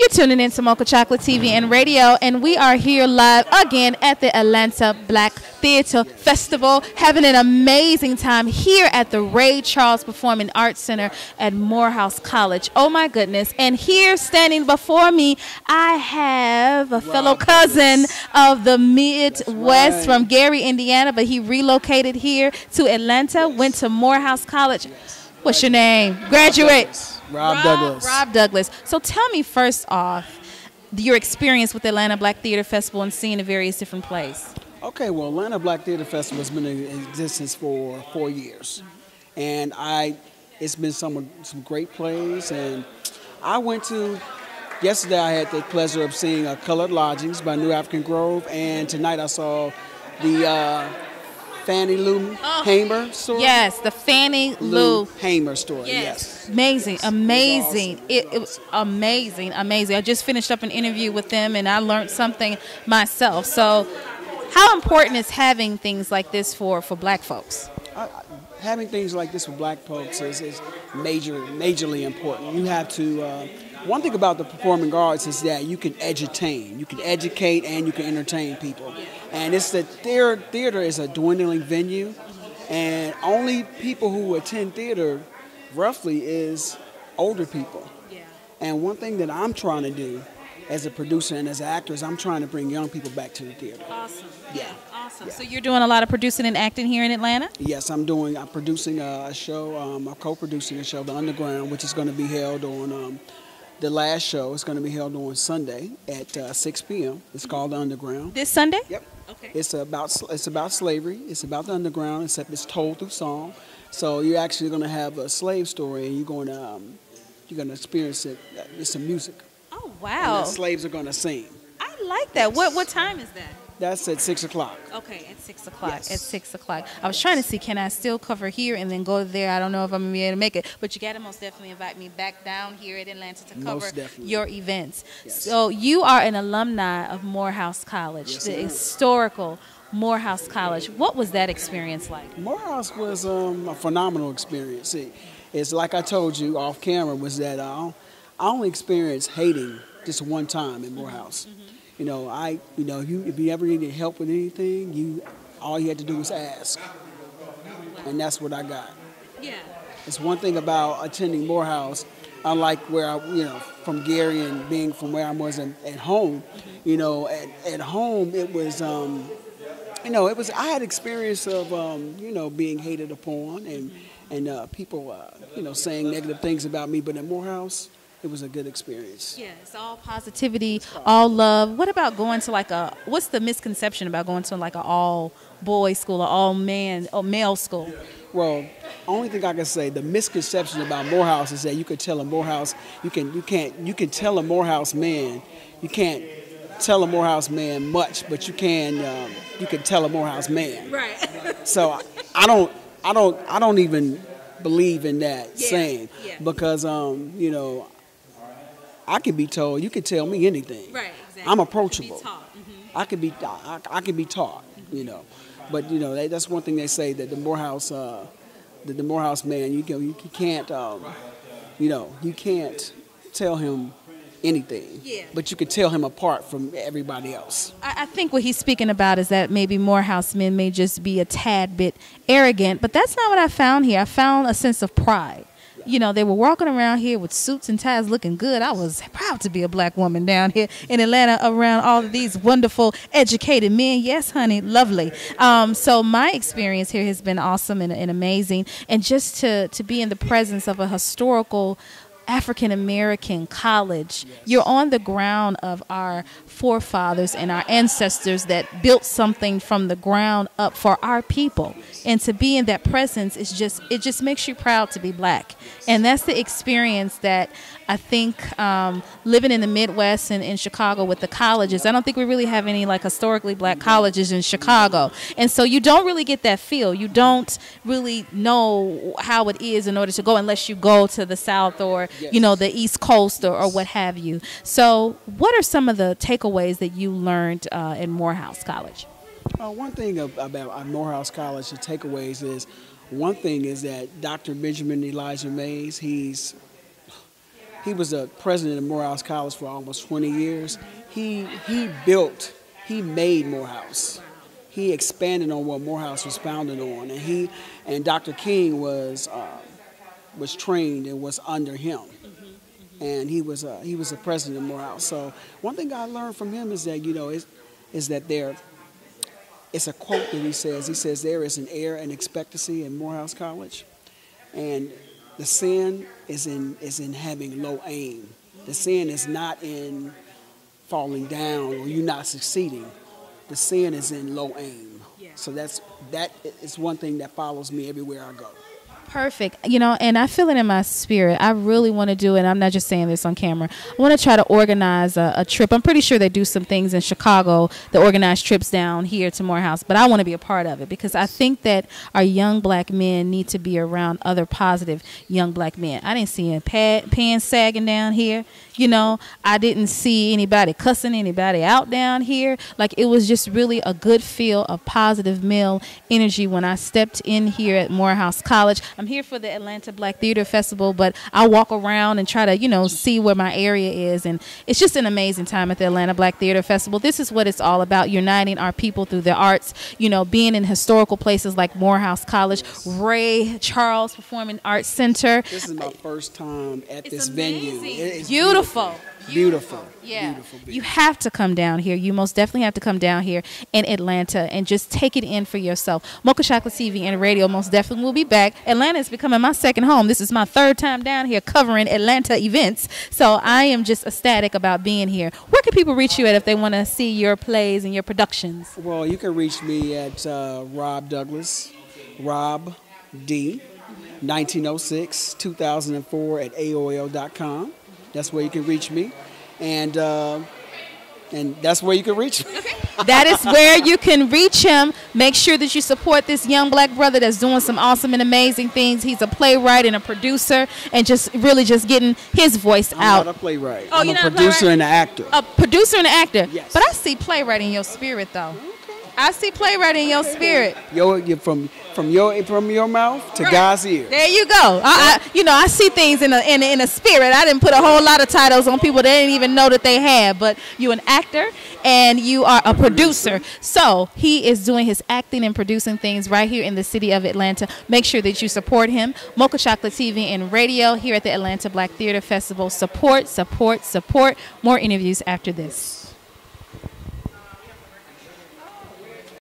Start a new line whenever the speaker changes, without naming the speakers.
You're tuning in to Mocha Chocolate TV and Radio, and we are here live again at the Atlanta Black Theater Festival, having an amazing time here at the Ray Charles Performing Arts Center at Morehouse College. Oh my goodness. And here standing before me, I have a fellow cousin of the Midwest from Gary, Indiana, but he relocated here to Atlanta, went to Morehouse College. What's your name? Graduate.
Rob Douglas.
Rob Douglas. So tell me first off your experience with the Atlanta Black Theater Festival and seeing the various different plays.
Okay, well, Atlanta Black Theater Festival has been in existence for 4 years, and it's been some great plays. And I went to yesterday. I had the pleasure of seeing Colored Lodgings by New African Grove, and tonight I saw the Fannie Lou Hamer story.
Yes, the Fannie Lou
Hamer story. Yes.
Amazing, amazing.
Awesome.
It was amazing, amazing. I just finished up an interview with them, and I learned something myself. So, how important is having things like this for Black folks?
Having things like this for Black folks is majorly important. You have to. One thing about the performing arts is that you can edutain, you can educate, and you can entertain people. And it's that theater is a dwindling venue, and only people who attend theater roughly is older people. Yeah. And one thing that I'm trying to do as a producer and as an actor is I'm trying to bring young people back to the theater.
Awesome. Yeah. Awesome. Yeah. So you're doing a lot of producing and acting here in Atlanta?
Yes, I'm producing a show, I'm co-producing a show, The Underground, which is going to be held on the last show is going to be held on Sunday at 6 p.m. It's called The Underground.
This Sunday?
Yep. Okay. It's about slavery. It's about the underground, except it's told through song. So you're actually going to have a slave story, and you're going to experience it. It's some music.
Oh wow!
And the slaves are going to sing.
I like that. What time is that?
That's at 6 o'clock.
Okay, at 6 o'clock.
Yes.
At 6 o'clock. I was trying to see, can I still cover here and then go there? I don't know if I'm going to be able to make it. But you got to most definitely invite me back down here at Atlanta to cover your events. Yes. So you are an alumni of Morehouse College, yes, the historical Morehouse College. What was that experience like?
Morehouse was a phenomenal experience. It's like I told you off camera, was that I only experienced hating just one time in Morehouse. Mm-hmm. If you ever needed help with anything, all you had to do was ask, and that's what I got. Yeah. It's one thing about attending Morehouse, unlike where from Gary and being from where I was at home. Mm-hmm. At home it was, I had experience of being hated upon and people saying negative things about me, but at Morehouse, it was a good experience. Yeah, it's all positivity, all love. What about going to what's the misconception about going to an all-boys school or all-male school? Well, only thing I can say, the misconception about Morehouse is that you could tell a Morehouse, you can tell a Morehouse man, you can't tell a Morehouse man much, but you can tell a Morehouse man. Right. So I don't even believe in that saying because I can be told, you can tell me anything. Right, exactly. I'm approachable. I can be taught, But that's one thing they say, that the Morehouse man, you can't you can't tell him anything. Yeah. But you can tell him apart from everybody else. I think what he's speaking about is that maybe Morehouse men may just be a tad bit arrogant, but that's not what I found here. I found a sense of pride. They were walking around here with suits and ties looking good. I was proud to be a Black woman down here in Atlanta around all of these wonderful, educated men. Yes, honey, lovely. So my experience here has been awesome and amazing. And just to be in the presence of a historical African-American college, you're on the ground of our forefathers and our ancestors that built something from the ground up for our people. And to be in that presence it just makes you proud to be Black. And that's the experience that I think living in the Midwest and in Chicago with the colleges, I don't think we really have any historically Black colleges in Chicago. And so you don't really get that feel. You don't really know how it is in order to go unless you go to the South or the East Coast or what have you. So what are some of the takeaways that you learned in Morehouse College? One thing about Morehouse College, the takeaways is, one thing is that Dr. Benjamin Elijah Mays, He was the president of Morehouse College for almost 20 years. He made Morehouse. He expanded on what Morehouse was founded on, and Dr. King was trained and was under him, and he was the president of Morehouse. So one thing I learned from him is that it's a quote that he says. He says there is an air and expectancy in Morehouse College, and the sin is in having low aim. The sin is not in falling down or you not succeeding. The sin is in low aim. Yeah. So that is one thing that follows me everywhere I go.
Perfect. And I feel it in my spirit. I really want to do it. I'm not just saying this on camera. I want to try to organize a trip. I'm pretty sure they do some things in Chicago that organize trips down here to Morehouse, but I want to be a part of it because I think that our young black men need to be around other positive young black men. I didn't see any pants sagging down here. I didn't see anybody cussing anybody out down here. Like, it was just really a good feel of positive male energy when I stepped in here at Morehouse College. I'm here for the Atlanta Black Theater Festival, but I walk around and try to, see where my area is. And it's just an amazing time at the Atlanta Black Theater Festival. This is what it's all about, uniting our people through the arts, being in historical places like Morehouse College, Ray Charles Performing Arts Center.
This is my first time at this venue.
It's beautiful.
Beautiful.
Yeah.
Beautiful.
You have to come down here. You most definitely have to come down here in Atlanta and just take it in for yourself. Mocha Chocolate TV and radio most definitely will be back. Atlanta is becoming my second home. This is my third time down here covering Atlanta events. So I am just ecstatic about being here. Where can people reach you at if they want to see your plays and your productions?
Well, you can reach me at Rob Douglas, Rob D, 1906, 2004 at AOL.com. That's where you can reach me, and that's where you can reach me.
Okay. That is where you can reach him. Make sure that you support this young black brother that's doing some awesome and amazing things. He's a playwright and a producer, and just getting his voice out.
I'm not a playwright. I'm a producer and an actor.
A producer and an actor.
Yes.
But I see playwright in your spirit, though. I see playwright in your spirit.
From your mouth to God's ear.
There you go. I see things in a spirit. I didn't put a whole lot of titles on people they didn't even know that they had. But you an actor and you are a producer. So he is doing his acting and producing things right here in the city of Atlanta. Make sure that you support him. Mocha Chocolate TV and radio here at the Atlanta Black Theater Festival. Support, support, support. More interviews after this.